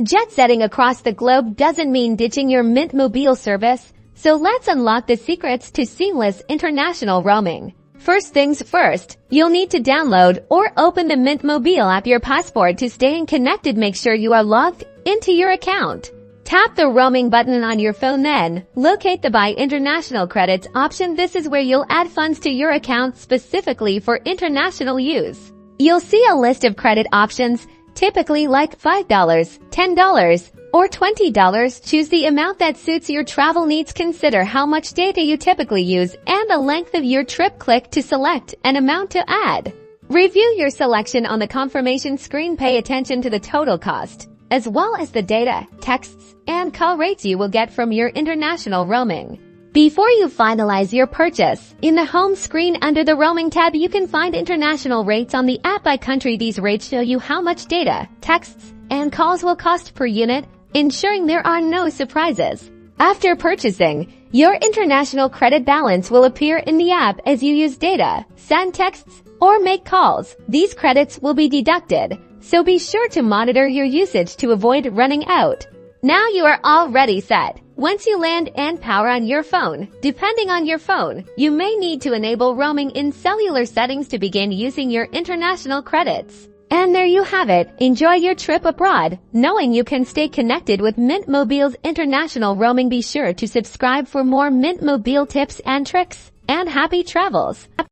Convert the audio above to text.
Jet setting across the globe doesn't mean ditching your Mint Mobile service, so let's unlock the secrets to seamless international roaming. First things first, you'll need to download or open the Mint Mobile app your passport to stay connected. Make sure you are logged into your account. Tap the roaming button on your phone, then locate the Buy International Credits option. This is where you'll add funds to your account specifically for international use. You'll see a list of credit options, typically like $5, $10, or $20. Choose the amount that suits your travel needs. Consider how much data you typically use and the length of your trip. Click to select an amount to add. Review your selection on the confirmation screen. Pay attention to the total cost, as well as the data, texts, and call rates you will get from your international roaming. Before you finalize your purchase, in the home screen under the Roaming tab, you can find international rates on the app by country. These rates show you how much data, texts, and calls will cost per unit, ensuring there are no surprises. After purchasing, your international credit balance will appear in the app as you use data, send texts, or make calls. These credits will be deducted, so be sure to monitor your usage to avoid running out. Now you are already set. Once you land and power on your phone, depending on your phone, you may need to enable roaming in cellular settings to begin using your international credits. And there you have it. Enjoy your trip abroad, knowing you can stay connected with Mint Mobile's international roaming. Be sure to subscribe for more Mint Mobile tips and tricks, and happy travels.